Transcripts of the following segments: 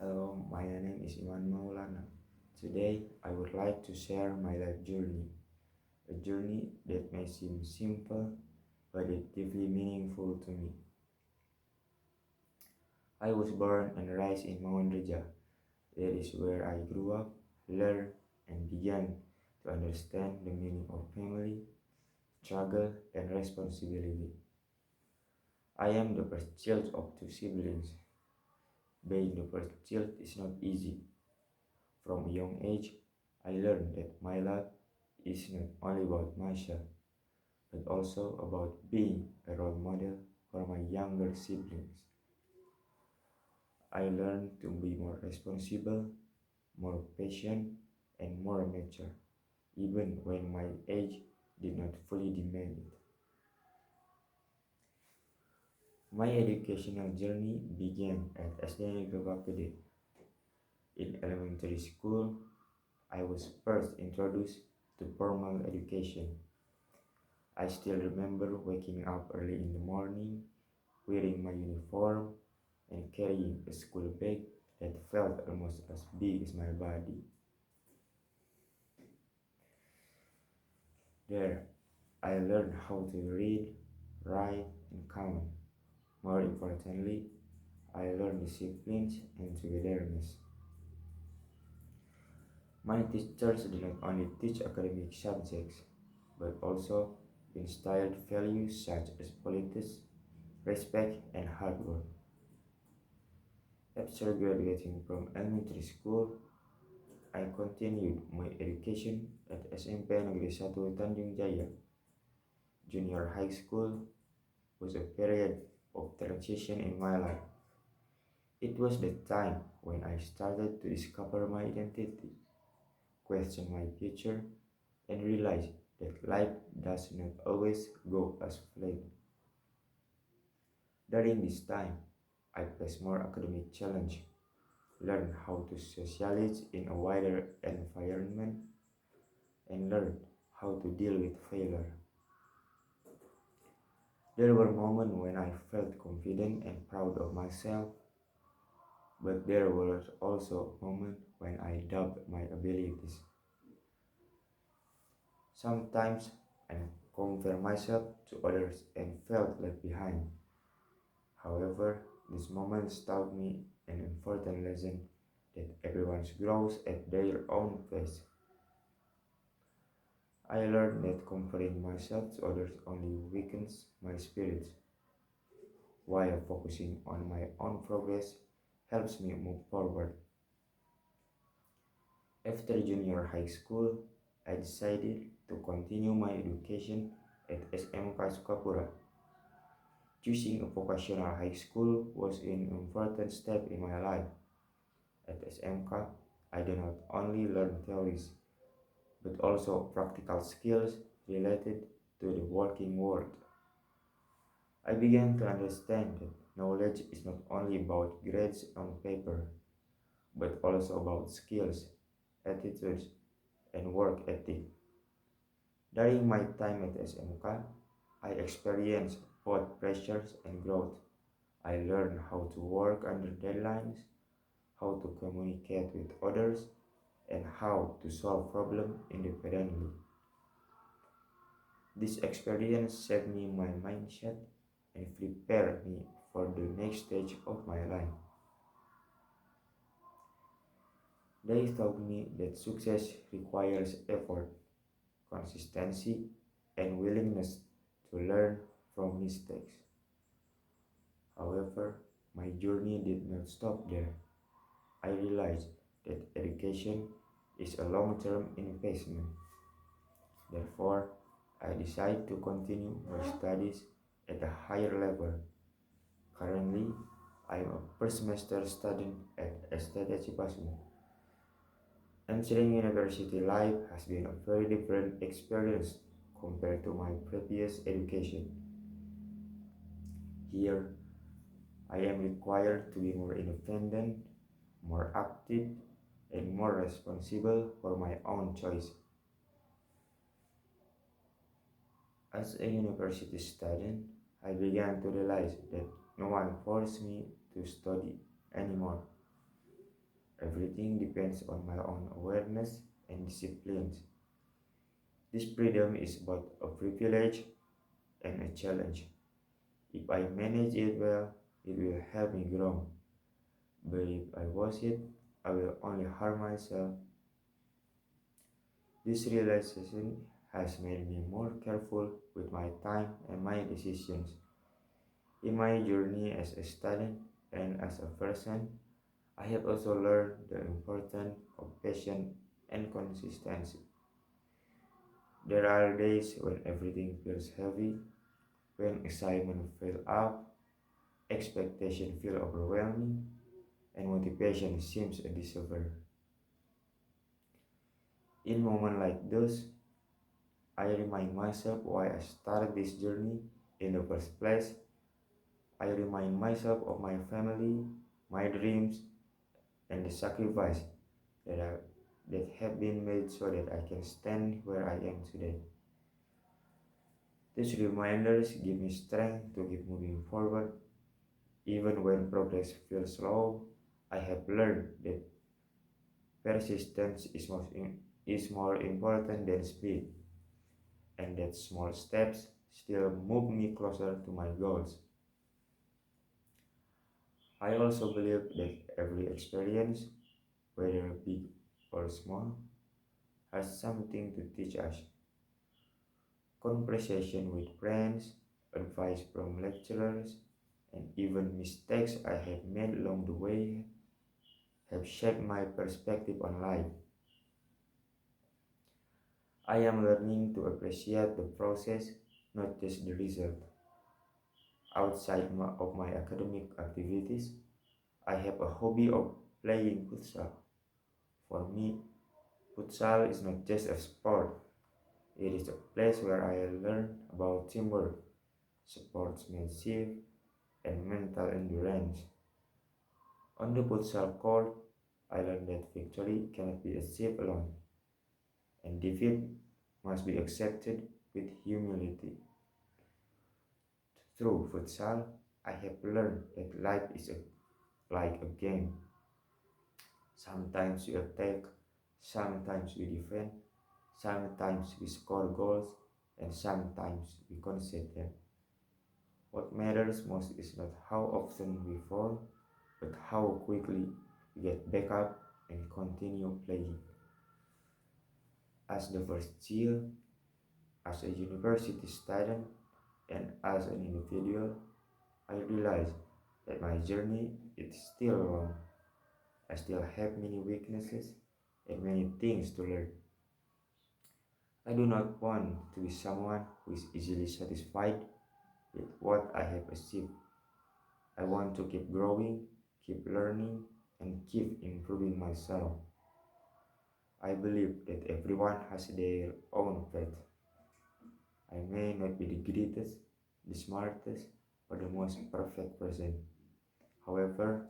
Hello, my name is Iman Maulana. Today, I would like to share my life journey, a journey that may seem simple but is deeply meaningful to me. I was born and raised in Maunreja. That is where I grew up, learned, and began to understand the meaning of family, struggle, and responsibility. I am the first child of two siblings. Being the first child is not easy. From a young age, I learned that my life is not only about myself, but also about being a role model for my younger siblings. I learned to be more responsible, more patient, and more mature, even when my age did not fully demand it. My educational journey began at SD Negeri Bapede. In elementary school, I was first introduced to formal education. I still remember waking up early in the morning, wearing my uniform, and carrying a school bag that felt almost as big as my body. There, I learned how to read, write, and count. More importantly, I learned discipline and togetherness. My teachers did not only teach academic subjects, but also instilled values such as politics, respect, and hard work. After graduating from elementary school, I continued my education at SMP Negeri 1 Tanjung Jaya. Junior high school was a period of transition in my life. It was the time when I started to discover my identity, question my future, and realize that life does not always go as planned. During this time, I faced more academic challenge, learned how to socialize in a wider environment, and learned how to deal with failure. There were moments when I felt confident and proud of myself, but there were also moments when I doubted my abilities. Sometimes I compared myself to others and felt left behind. However, these moments taught me an important lesson that everyone grows at their own pace. I learned that comparing myself to others only weakens my spirit, while focusing on my own progress helps me move forward. After junior high school, I decided to continue my education at SMK Sukapura. Choosing a vocational high school was an important step in my life. At SMK, I did not only learn theories, but also practical skills related to the working world. I began to understand that knowledge is not only about grades on paper, but also about skills, attitudes, and work ethic. During my time at SMK, I experienced both pressures and growth. I learned how to work under deadlines, how to communicate with others, and how to solve problems independently. This experience shaped me my mindset and prepared me for the next stage of my life. They taught me that success requires effort, consistency, and willingness to learn from mistakes. However, my journey did not stop there. I realized that education is a long-term investment. Therefore, I decided to continue my studies at a higher level. Currently, I am a first semester student at STT Cipasu. Entering university life has been a very different experience compared to my previous education. Here, I am required to be more independent, more active, and more responsible for my own choice. As a university student, I began to realize that no one forced me to study anymore. Everything depends on my own awareness and discipline. This freedom is both a privilege and a challenge. If I manage it well, it will help me grow. But if I watch it, I will only harm myself. This realization has made me more careful with my time and my decisions. In my journey as a student and as a person, I have also learned the importance of patience and consistency. There are days when everything feels heavy, when excitement feels up, expectation feel overwhelming, and motivation seems a disappear. In moments like those, I remind myself why I started this journey in the first place. I remind myself of my family, my dreams, and the sacrifice that, I, that have been made so that I can stand where I am today. These reminders give me strength to keep moving forward. Even when progress feels slow, I have learned that persistence is more important than speed, and that small steps still move me closer to my goals. I also believe that every experience, whether big or small, has something to teach us. Conversation with friends, advice from lecturers, and even mistakes I have made along the way have shaped my perspective on life. I am learning to appreciate the process, not just the result. Of my academic activities, I have a hobby of playing futsal. For me, futsal is not just a sport, it is a place where I learn about teamwork, sportsmanship, and mental endurance. On the futsal court, I learned that victory cannot be achieved alone, and defeat must be accepted with humility. Through futsal, I have learned that like a game. Sometimes we attack, sometimes we defend, sometimes we score goals, and sometimes we concede them. What matters most is not how often we fall, but how quickly we get back up and continue playing. As the first year, as a university student, and as an individual, I realize that my journey is still long. I still have many weaknesses and many things to learn. I do not want to be someone who is easily satisfied with what I have achieved. I want to keep growing, keep learning, and keep improving myself. I believe that everyone has their own path. I may not be the greatest, the smartest, or the most perfect person. However,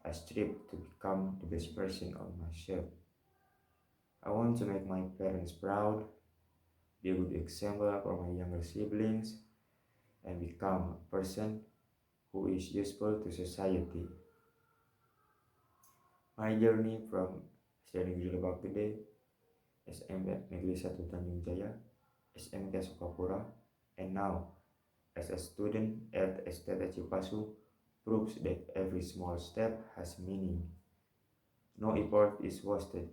I strive to become the best version of myself. I want to make my parents proud, be a good example for my younger siblings, and become a person who is useful to society. My journey from studying di Lebak Gede, SMP Negeri 1 Tanjung Jaya, SMK Sukapura, and now as a student at STT Cipasu proves that every small step has meaning. No effort is wasted.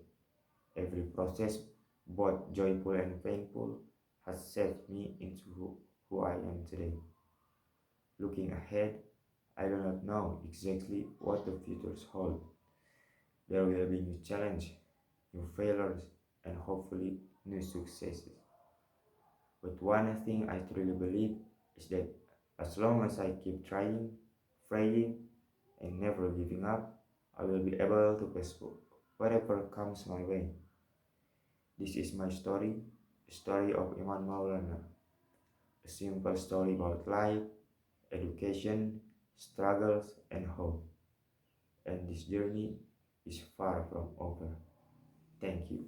Every process, both joyful and painful, has shaped me into who I am today. Looking ahead, I do not know exactly what the future holds. There will be new challenges, new failures, and hopefully new successes. But one thing I truly believe is that as long as I keep trying, praying, and never giving up, I will be able to face whatever comes my way. This is my story, the story of Iman Maulana, a simple story about life, education, struggles, and hope. And this journey is far from over. Thank you.